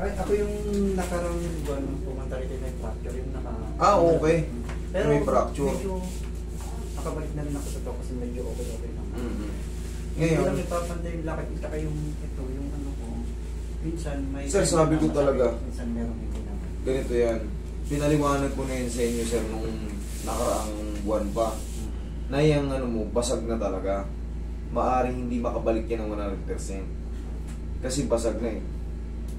Ay, ako yung nakarang buwan pumunta rin may fracture yung naka... Okay. Pero May fracture. medyo nakabalik na rin ako sa to kasi medyo okay na. Ngayon, Hindi lang ipapantay yung lakad kita kayong ito, yung ano ko. Minsan may... Sir, sabi ko talaga. Minsan meron hindi naman. ganito yan. Pinaliwanag ko na yun sa inyo, sir, nung nakaraang buwan pa. Na yung ano mo, basag na talaga. Maaring hindi makabalik yan ng 100%. Kasi basag na eh.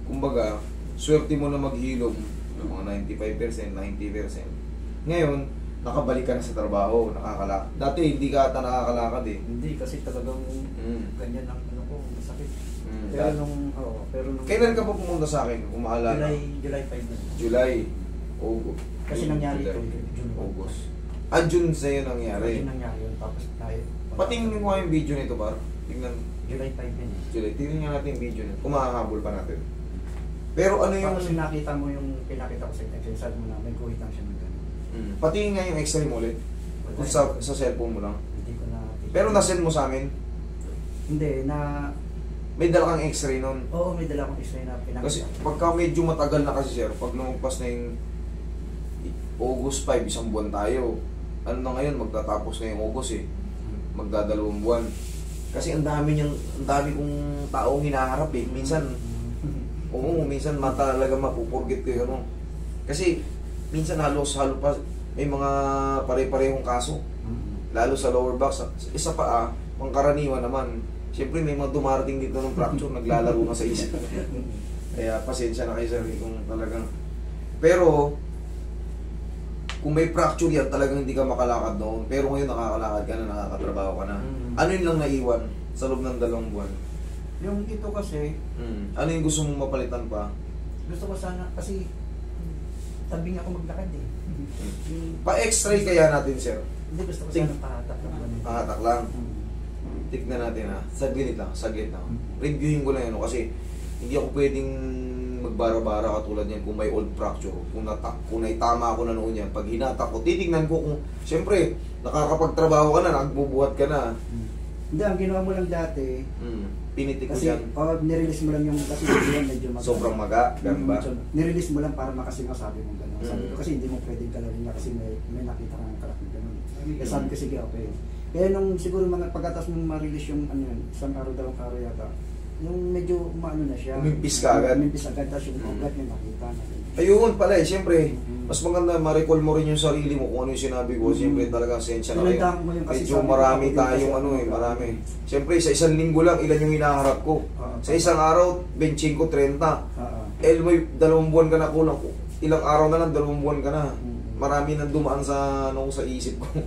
Kumbaga, swerte mo na maghilom ng mga 95%, 90%. Ngayon, nakabalik ka na sa trabaho, nakakalakad. Dati hindi ka ata nakakalakad eh. Hindi kasi talagang ganyan ang ano ko, masakit. Pero Dati. pero nung... Kailan ka pa pumunta sa akin? Kung maalala? July 5 na. July. August. Kasi nangyari July, ito, June. August. June sa'yo nangyari. Kasi nangyari yun, tapos tayo. Patingin mo nga yung video nito, par. Tingnan. July 5 yun eh. July. Tingnan nga natin yung video nito. Kung makakahabol pa natin. Pero ano yung... Tapos nakita mo yung pinakita ko sa exercise mo na may guhit lang siya ng gano'n. Patingin nga yung x-ray mo ulit. Kung sa cellphone mo lang. Hindi ko na... Pero nasend mo sa amin. Hindi, na... May dala kang x-ray nun. Oo, may dala akong x-ray na pinakita. Kasi pagka medyo matagal na kasi, sir, pag lumagpas na yung August 5, isang buwan tayo. Ano na ngayon, magtatapos na yung August eh. Magdadalawang buwan. Kasi ang dami kong taong hinaharap eh. Minsan, minsan talaga mapupurgit ko yung ano. Kasi minsan halo pa, may mga pare-parehong kaso. Lalo sa lower back. Isa pa pangkaraniwan naman. Siyempre may mga dumarating dito ng fracture, naglalaro na sa isip. Kaya pasensya na kayo, sir, kung talagang... Pero, kung may fracture yan, talagang hindi ka makalakad noon. Pero ngayon nakakalakad ka na, nakakatrabaho ka na. Ano yun lang naiwan sa loob ng 2 buwan? Yung ito kasi, Ano yung gusto mong mapalitan pa? gusto ko sana, kasi tabing ako maglakad eh. Pa-x-ray kaya natin, sir. Hindi, gusto ko sana pahatak lang. Pahatak lang. Tignan natin saglit lang. Reviewin ko lang yan kasi hindi ako pwedeng magbara-bara katulad yan kung may old fracture. Kung naitama ako na noon yan, pag hinatak ko, titignan ko kung, siyempre, nakakapagtrabaho ka na, nagbubuhat ka na. Hindi, ang ginawa mo lang dati, Pinitik ko kasi yan. nirelease mo lang yung kasi medyo maga. Sobrang maga, ganun ba? Nirelease mo lang para makasingaw, sabi mo gano'n. Sabi ko kasi hindi mo pwedeng galawin na kasi may nakita ka ng karak na gano'n. Kaya sabi ko sige, okay. Kaya nung siguro mga pagkatas mong ma-release yung ano yun, isang araw, 2 araw yata, yung medyo maano na siya. Umimpis ka agad? Umimpis agad, tapos yung ugat may nakita na. Ayun pala siyempre, mas maganda ma-recall mo rin yung sarili mo kung ano yung sinabi ko. Siyempre talaga, sensya na kayo. Medyo marami tayong marami. Siyempre, sa 1 linggo lang, ilan yung hinaharap ko. Sa isang araw, 25, 30. May 2 buwan ka na kulang. Ilang araw na lang, 2 buwan ka na. Marami nang dumaan sa isip ko.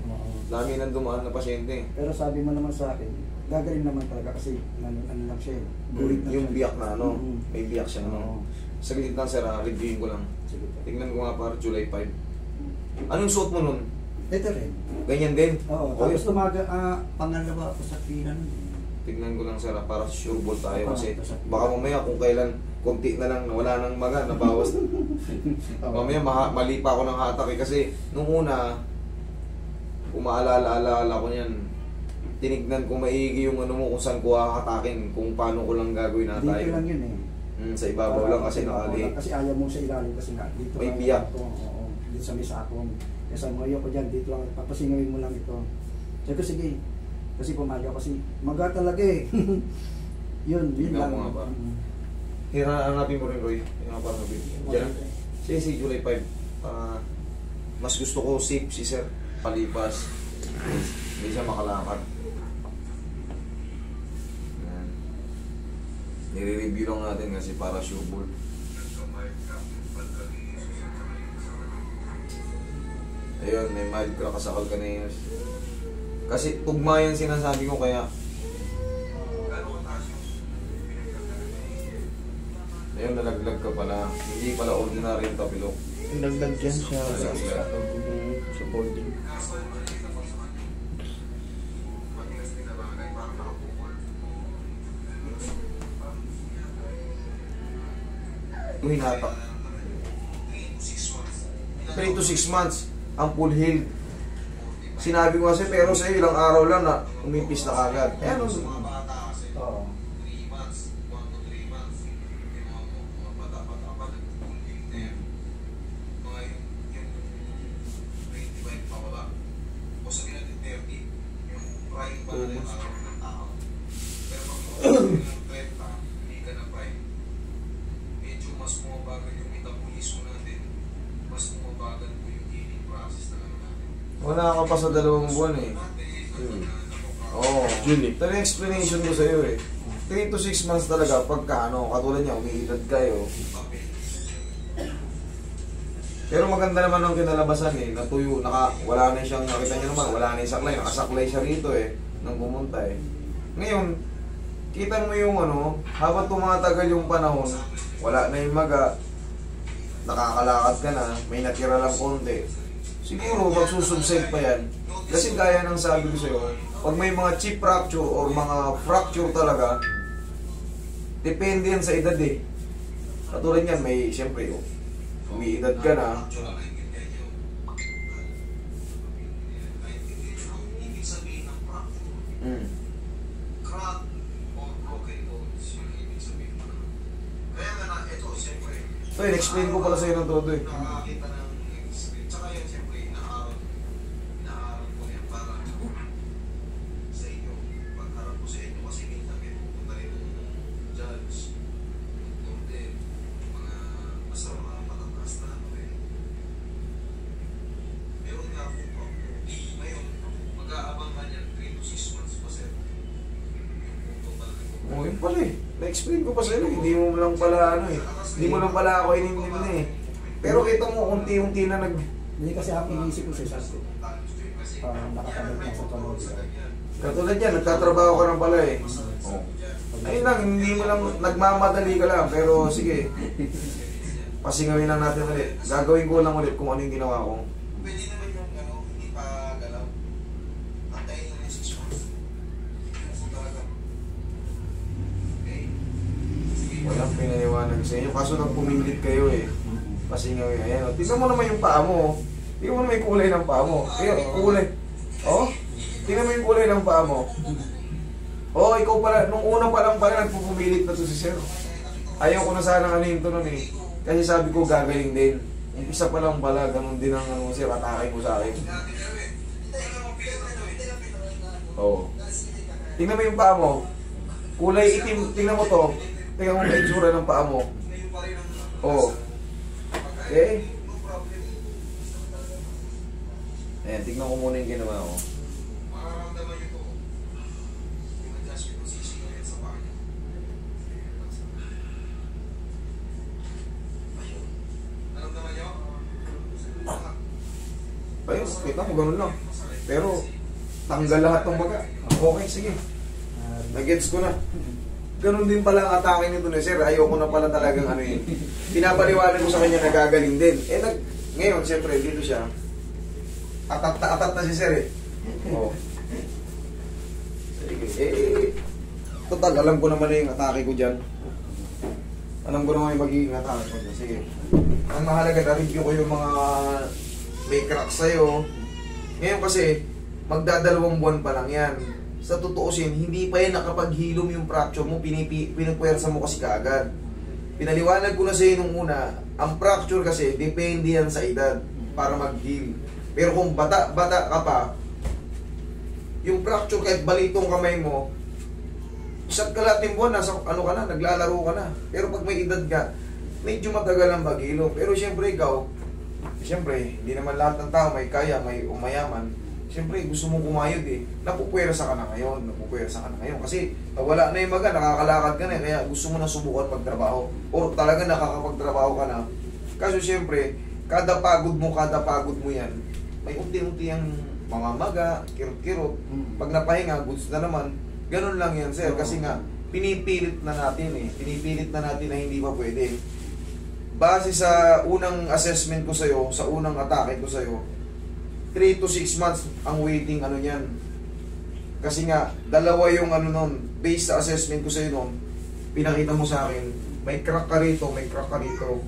Dami nang dumaan na pasyente. Pero sabi mo naman sa akin, gagaling naman talaga kasi ano lang siya. Yung biyak na may biyak siya Saglit lang, sir, reviewin ko lang. Sige po. Tingnan ko nga para July 5. Anong suot mo nun? Ito rin. Ganyan din? Oo. Okay. Tapos pangalawa ako sa pila nun. Tignan ko lang, sir, para sure ball tayo kasi baka mamaya kung kailan konti na lang, wala nang maga, nabawas na. Mamaya mali pa ako ng hatak kasi nung una, kung maalala ko yan, tinignan ko maigi yung ano mo kung saan ko hahatakin, kung paano ko lang gagawin na tayo. Dito lang yun eh. Sa ibabaw lang kasi nakali. Kasi ayaw mo sa ilalim kasi nga. Dito may lang biyak. Oo. Dito sa may sakong. Kasi ngayon ko dyan, dito lang. Papasingawin mo lang ito. Sabi ko sige. Kasi pumaga kasi maga talaga eh. yun lang. Mo nga ba? Hanapin mo rin, Roy. Yung parang sabi. Diyan. Si July 5. Mas gusto ko safe si sir. Palipas. Hindi siya makalakad. Nire-review lang natin kasi para sure ball. Ayun, may mild crack sa calcaneus. Kasi tugma yan sinasabi ko kaya. Ayun, nalaglag ka pala. Hindi pala ordinary yung tapilok. Nagdag dyan siya sa folding. Hinatak. 3 to 6 months ang full healed. Sinabi ko kasi pero sa ilang araw lang na umimpis na agad. Ayan. Oo. bumabagal yung metabolismo natin, mas bumabagal po yung healing process na natin. Wala ka pa sa 2 buwan eh. Oo. Ito yung explanation ko sa'yo eh. 3 to 6 months talaga pagka ano, katulad niya, umiidad kayo. Pero maganda naman ang kinalabasan eh, natuyo, wala na siyang, nakita niyo naman, wala na yung saklay, nakasaklay siya rito eh, nang pumunta eh. Ngayon, kita mo yung ano, habang tumatagal yung panahon, wala na yung maga, nakakalakad ka na, may natira lang konti. Siguro, magsusubside pa yan. Kasi gaya ng sabi ko sa'yo, pag may mga chip fracture or mga fracture talaga, depende yan sa edad eh. Katulad yan, may, siyempre, umiidad ka na. Crack or broken bones yung ibig sabihin mo na. Kaya na ito, siyempre. So, in-explain ko pala sa'yo ng todo eh. Nakakita ng experience. Tsaka yun, siyempre, inaaral ko yan para sa inyo. Pagharap ko sa inyo kasi minsan may pupunta rin ng judge. Donde, mga basta mga matataas na ano eh. Meron nga po ako. Ngayon, mag-aabang man yan 3 to 6 months pa sir. Oo, yun pala eh. Na-explain ko pa sa'yo, hindi mo lang pala ano eh. Hindi mo lang pala ako inimim na eh. Pero kita mo, unti-unti na Hindi kasi ako inisip ko sa sasko. Nakatanong lang sa kamot. Katulad yan, nagtatrabaho ka lang pala eh. Oh. Ayun lang, hindi mo lang, nagmamadali ka lang. Pero sige, pasingawin lang natin ulit. Gagawin ko lang ulit kung ano yung ginawa ko. Pwede naman yung ano, hindi pa galaw. Antayin yung 6 months. Walang pinaliwanag sa inyo. Kaso nang pumilit kayo eh. Pasingawin. Ayan. Tingnan mo naman yung paa mo. Tingnan mo naman yung kulay ng paa mo. Ayan, kulay. Oh, tingnan mo yung kulay ng paa mo. Oh, ikaw pala, nung una pa lang pala nagpupumilit na to si sir. Ayaw ko na sana anuhin to nun eh. Kasi sabi ko gagaling din. Umpisa pa lang pala, ganun din ang ano sir, atake mo sa akin. Oh. Tingnan mo yung paa mo. Kulay itim, tingnan mo to. Tingnan mo yung itsura ng paa mo. Oh. Okay? Ayan, tingnan ko muna yung ginawa ko. Makaramdaman nyo ito. Yung adjustment ko sisigaw yan sa paa nyo. Ayun. Naramdaman nyo? Ayun, kita mo ganun lang. Pero, tanggal lahat ng baga. Okay, sige. Nag-gets ko na. Ganun din pala ang atake nito na sir. Ayoko na pala talagang ano yun. Pinapaliwanag ko sa kanya na gagaling din. Eh, ngayon, siyempre, dito siya. Atat na si sir eh. Oh. Sige. Total, alam ko naman na yung atake ko dyan. Alam ko naman yung magiging atake ko dyan. Sige. Ang mahalaga, na-review ko yung mga may crack sa'yo. Ngayon kasi, magdadalawang buwan pa lang yan. Sa tutuusin, hindi pa yan nakapaghilom yung fracture mo, pinupwersa mo kasi kaagad. Pinaliwanag ko na sa'yo nung una, ang fracture kasi, depende yan sa edad para mag-heal. Pero kung bata ka pa, yung fracture kahit balitong kamay mo, isa't kalating buwan, nasa ano ka na, naglalaro ka na. Pero pag may edad ka, medyo matagal ang mag-hilom. Pero syempre ikaw, hindi naman lahat ng tao may kaya, may umayaman. Siyempre, gusto mong kumayod eh. Napupwersa ka na ngayon. Kasi wala na yung maga, nakakalakad ka na. Kaya gusto mo na subukan magtrabaho. O talaga nakakapagtrabaho ka na. Kaso siyempre, kada pagod mo yan, may unti-unti yung mga maga, kirot-kirot. Pag napahinga, goods na naman. Ganun lang yan, sir. Kasi nga, pinipilit na natin na hindi pa pwede. Base sa unang assessment ko sa'yo, sa unang atake ko sa'yo, 3 to 6 months ang waiting ano niyan. Kasi nga, dalawa yung ano nun, based sa assessment ko sa'yo nun, pinakita mo sa akin, may crack ka rito, may crack ka rito.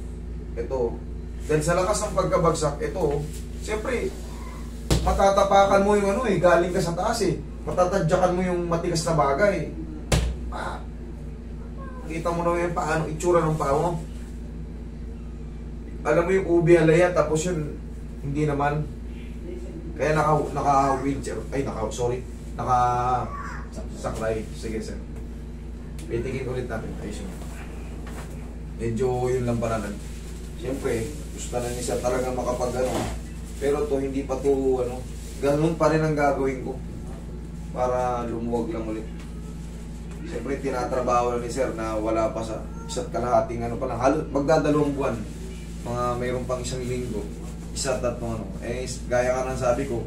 Ito. Dahil sa lakas ng pagkabagsak, ito, siyempre, matatapakan mo yung ano eh, galing ka sa taas eh. Matatadyakan mo yung matigas na bagay. Kita mo na yung paano, itsura ng paa mo. Alam mo yung ubi halaya, tapos yun, hindi naman. Kaya naka-wheelchair, naka-saklay. Sige sir. Pitigin ulit natin. Ayos yun. Medyo yun lang pala. Siyempre, gusto na niya talaga makapag ano. Pero to hindi pa to ano, ganun pa rin ang gagawin ko para lumuwag lang ulit. Siyempre, tinatrabaho lang ni sir na wala pa sa isa't kalahating ano pa lang. Halos magdadalawang buwan. Mga mayroon pang isang linggo. Isa tatlong ano. Eh, gaya ka ng sabi ko,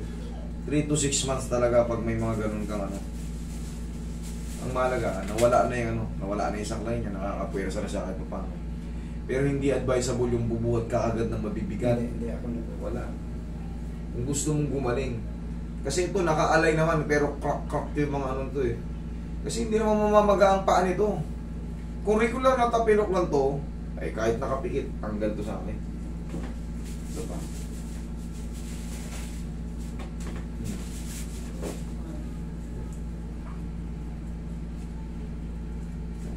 3 to 6 months talaga pag may mga ganun kang ano. Ang mahalaga, nawala na yung ano, nawala na yung isang line niya, nakakapwersa na siya kahit pa paano. Pero hindi advisable yung bubuhat ka agad ng mabibigat. Hindi ako na. Wala. Kung gusto mong gumaling. Kasi ito, naka-alay naman, pero crack-crack yung mga ano to eh. Kasi hindi naman mamamaga ang paa nito. Kung regular na tapilok lang to, ay kahit nakapikit, tanggal to sa akin. Ito pa.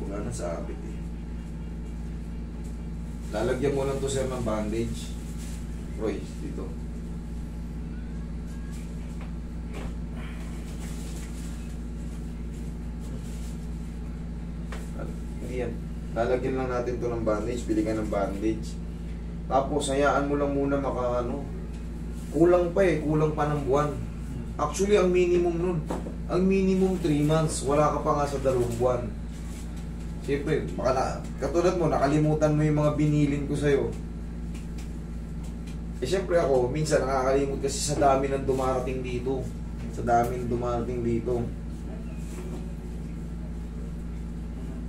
Wala na sa abit eh. Lalagyan mo lang to sir ng bandage. Roy, dito. Yan. Lalagyan lang natin to ng bandage, bili ka ng bandage. Tapos hayaan mo lang muna maka-ano. Kulang pa eh, kulang pa ng buwan. Actually ang minimum nun, ang minimum 3 months, wala ka pa nga sa 2 buwan. Siyempre, baka na, katulad mo, nakalimutan mo yung mga binilin ko sa'yo. Eh siyempre ako, minsan nakakalimut kasi sa dami ng dumarating dito. Sa dami ng dumarating dito.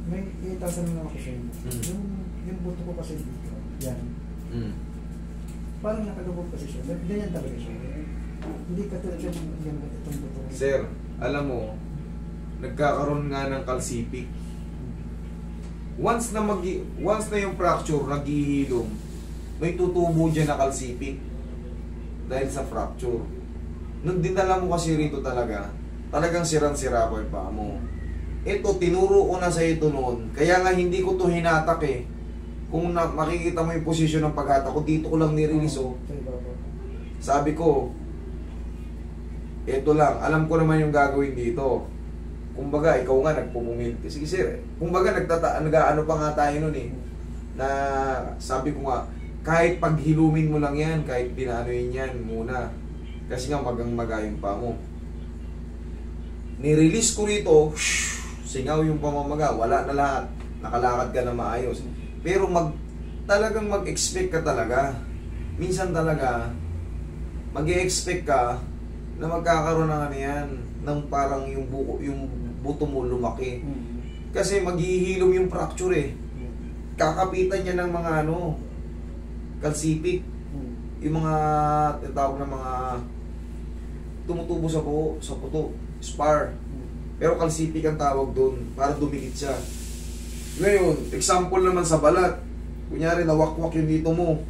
May itasan lang ako sa inyo. Yung buto ko kasi dito. Yan. Parang nakalubog kasi siya. Ganyan talaga siya. Hindi katulad siya ng itong buto. Sir, alam mo, nagkakaroon nga ng kalsipik. Once na yung fracture naghihilom, may tutubo dyan na kalsipik dahil sa fracture. Nung dinala mo kasi rito talagang sirang-sira ko yung paa mo. Ito, tinuro ko na sa ito noon. Kaya nga hindi ko to hinatak eh. Kung makikita mo yung posisyon ng paghatak ko, dito ko lang nirelease oh. Sabi ko, ito lang, alam ko naman yung gagawin dito. Kumbaga, ikaw nga nagpupumil. Sige sir, kumbaga nag-ano pa nga tayo noon eh. Na sabi ko nga, kahit paghilumin mo lang yan, kahit pinaanoin yan muna. Kasi nga magang-maga yung pa mo. Nirelease ko rito, singaw yung pamamaga, wala na lahat. Nakalakad ka na maayos. Pero talagang mag-expect ka talaga. Minsan talaga, mag-expect ka na magkakaroon ng ano yan, ng parang yung buto mo lumaki. Kasi maghihilom yung fracture eh. Kakapitan niya ng mga ano, kalsipik. Yung mga tinatawag na mga tumutubo sa buho, sa puto, spar. Pero kalsipik ang tawag doon para dumikit siya. Ngayon, example naman sa balat. Kunyari, nawakwak yung dito mo.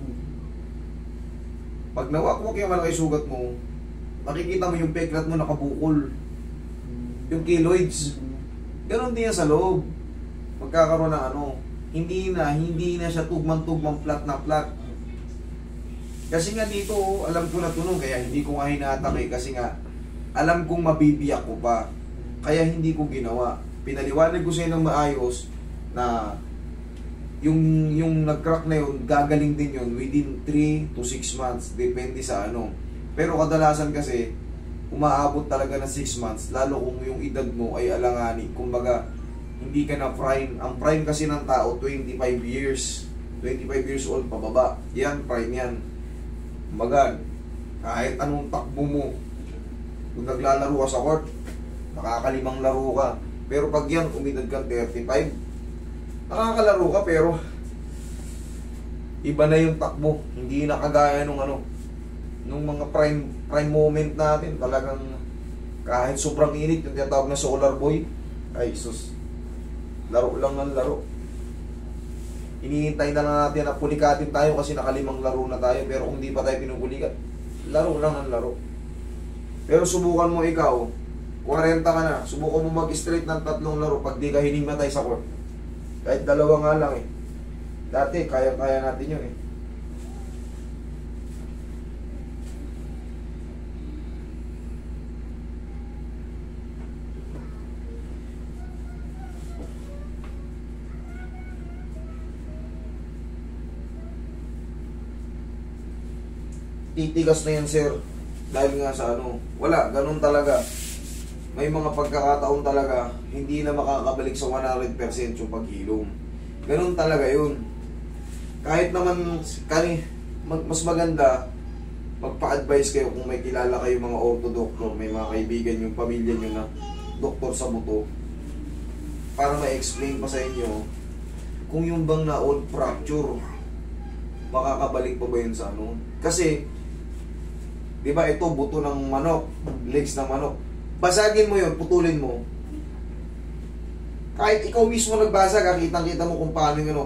Pag nawakwak yung malaki sugat mo, makikita mo yung peklat mo nakabukol. Yung keloids. Ganon din yan sa loob. Magkakaroon ng ano, hindi na siya tugmang-tugmang flat na flat. Kasi nga dito, alam ko na tunog, kaya hindi ko nga hinatak eh, kasi nga, alam kong mabibiyak ko pa. Kaya hindi ko ginawa. Pinaliwanag ko sa inyo ng maayos na yung nag-crack na yun, gagaling din yun within 3 to 6 months. Depende sa ano. Pero kadalasan kasi, umaabot talaga ng 6 months, lalo kung yung edad mo ay alangani. Kumbaga, hindi ka na prime. Ang prime kasi ng tao, 25 years. 25 years old pababa. Yan, prime yan. Kumbaga, kahit anong takbo mo, kung naglalaro ka sa court, nakakalimang laro ka. Pero pag yan, umidad ka 35, nakakalaro ka pero iba na yung takbo. Hindi na kagaya nung ano, nung mga prime moment natin. Talagang kahit sobrang init, yung tinatawag na solar boy, ay sus, laro lang ng laro. Hinihintay na lang natin na pulikatin tayo kasi nakalimang laro na tayo. Pero kung di pa tayo pinupulikat, laro lang ng laro. Pero subukan mo ikaw, 40 ka na, subukan mo mag-straight ng 3 laro pag di ka hinimatay sa court. Kahit 2 nga lang eh. Dati, kaya-kaya natin yun eh. titigas na yan, sir. Dahil nga sa ano, wala, ganun talaga. May mga pagkakataon talaga, hindi na makakabalik sa 100% yung paghilom. Ganun talaga yun. Kahit naman, mas maganda, magpa-advise kayo kung may kilala kayo mga ortho-doctor, may mga kaibigan yung pamilya nyo na doktor sa buto, para ma-explain pa sa inyo kung yung bang na old fracture, makakabalik pa ba yun sa ano? Kasi, di ba ito, buto ng manok, legs ng manok. Basagin mo yun, putulin mo. Kahit ikaw mismo nagbasag, kitang-kita mo kung paano yung ano.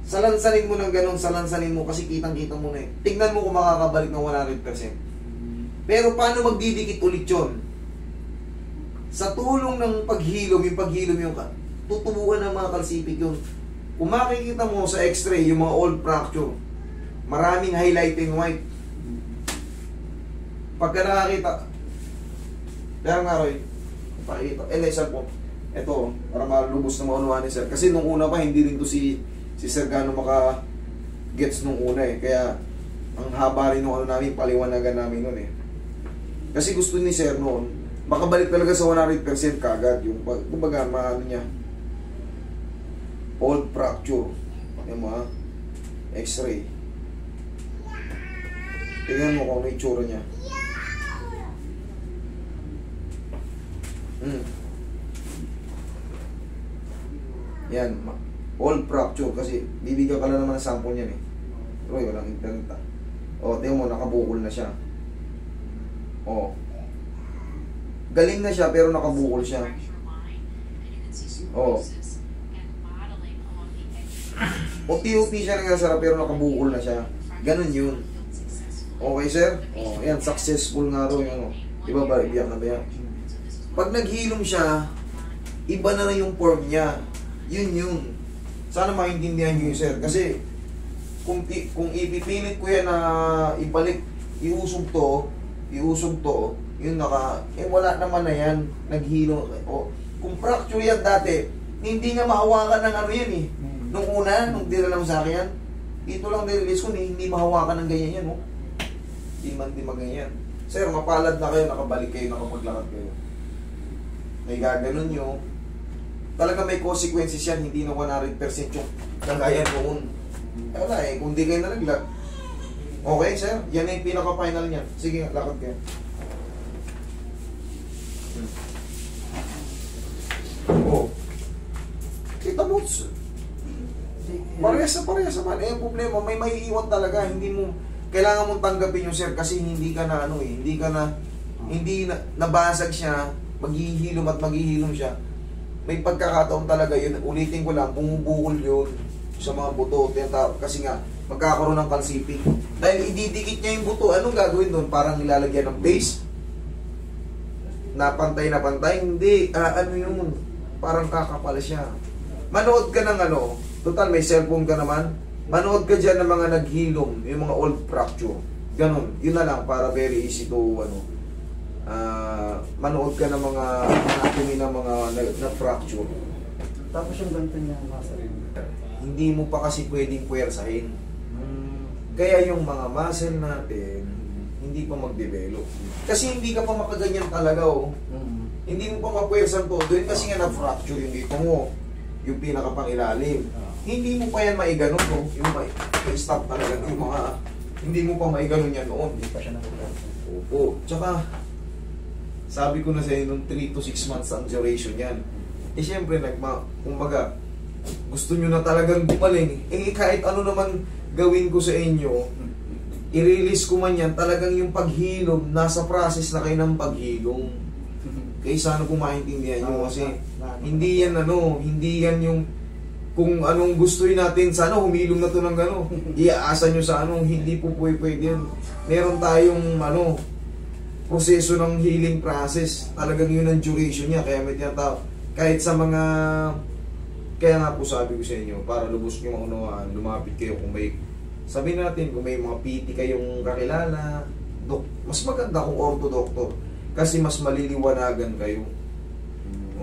Salansanin mo ng ganun, salansanin mo kasi kitang-kita mo na eh. Tingnan mo kung makakabalik ng 100%. Pero paano magdidikit ulit yun? Sa tulong ng paghilom yung tutubuan ng mga kalsipik yun. Kung makikita mo sa x-ray, yung mga old fracture, maraming highlighting white. Pagka nakakita, kaya nga Roy, pakikita, sir po, ito, para malubos na maunawan ni sir. Kasi nung una pa, hindi rin to si Sir Gano maka-gets nung una eh. Kaya, ang haba rin nung ano namin, paliwanagan namin nun eh. Kasi gusto ni Sir noon, makabalik talaga sa 100% kagad. Yung, kumbaga, ano niya, old fracture. Yung mga x-ray. Tingnan mo kung ano itsura niya. Yan, old fracture kasi bibigyan ka lang naman ng sample niyan eh. Pero walang internet ah. O, tingnan mo, nakabukol na siya. O. Galing na siya pero nakabukol siya. O. Uti-uti siya nangyasara pero nakabukol na siya. Ganun yun. Okay, sir? O, yan, successful nga ro yung ano. Diba ba, ibiyak na ba yan? Pag naghilom siya, iba na yung form niya. Yun. Sana maintindihan nyo yun, sir. Kasi, kung ipipilit ko yan na ibalik, iusog to, yun wala naman na yan. Naghilo. O, kung fracture yan dati, hindi nga mahawakan ng ano yan eh. Nung una, nung dinala mo sa akin yan, dito lang nirelease ko, hindi mahawakan ng ganyan yan, oh. Di maganyan. Sir, mapalad na kayo, nakabalik kayo, nakapaglakad kayo. May gaganon nyo. Talaga may consequences yan, hindi na 100% yung kagaya noon. Wala eh, kung di kayo nalaglag. Okay, sir? Yan na yung pinaka-final niyan. Sige, lakad kayo. Oh. Kita mo, parehas naman. Eh, problema, may maiiwan talaga. Hindi mo, kailangan mong tanggapin yung sir kasi hindi ka na ano eh, hindi na nabasag siya, maghihilom siya. May pagkakataon talaga yun, ulitin ko lang, bumubukol yun sa mga buto, kasi nga, magkakaroon ng kalsiping. Dahil ididikit niya yung buto, anong gagawin doon? Parang nilalagyan ng base, na pantay, hindi, ano yun, parang kakapal siya. Manood ka ng ano, total may cellphone ka naman, manood ka dyan ng mga naghilom, yung mga old fracture, ganun, yun na lang, para very easy to, manood ka ng mga anatomy ng mga na-fracture. Tapos yung ganito niya, muscle. Hindi mo pa kasi pwedeng puwersahin. Kaya yung mga muscle natin, hindi pa mag-develop. Kasi hindi ka pa makaganyan talaga, oh. Hindi mo pa mapuwersan to. Doon kasi nga na-fracture yung dito mo, yung pinakapangilalim. Hindi mo pa yan maiganon, no? Yung ma-stop talaga yung mga, hindi mo pa maiganon yan noon. Hindi pa siya nakukuha. Opo. Tsaka, sabi ko na sa inyo, 3 to 6 months ang duration yan. Eh syempre, kumbaga, gusto nyo na talagang gumaling. Eh kahit ano naman gawin ko sa inyo, i-release ko man yan, talagang yung paghilom, nasa process na kayo ng paghilom. Kaya sana kung maintindihan nyo kasi hindi yan yung kung anong gustuin natin, sana humilom na to ng gano'n. Iaasa nyo sa hindi po pwede yun. Meron tayong proseso ng healing process. Talagang yun ang duration niya. Kaya may tinatawag. Kahit sa mga, kaya nga po sabi ko sa inyo, para lubos nyo maunawaan, lumapit kayo kung may, sabihin natin, kung may mga PT kayong kakilala, mas maganda kung ortho-doctor. Kasi mas maliliwanagan kayo.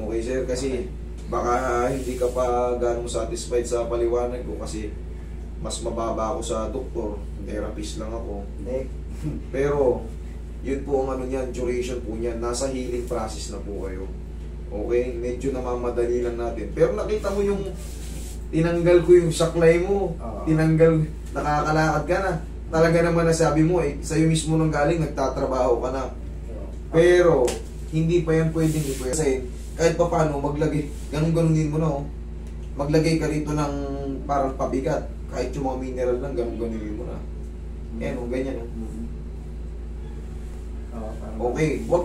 Okay sir? Kasi baka hindi ka pa ganong satisfied sa paliwanag ko kasi mas mababa ako sa doktor, therapist lang ako. Hindi, Pero, yun po ang ano niyan, duration po niyan. Nasa healing process na po kayo. Okay? Medyo namamadali lang natin. Pero nakita mo yung tinanggal ko yung saklay mo. Tinanggal, nakakalakad ka na. Talaga naman nasabi mo eh, sa'yo mismo nang galing, nagtatrabaho ka na. Pero, hindi pa yan pwedeng ito. Kasi, kahit pa paano, maglagay, ganun-ganunin mo na oh. Maglagay ka rito ng parang pabigat. Kahit yung mga mineral lang, ganun-ganunin mo na. Ayan, ganyan. Okay, wag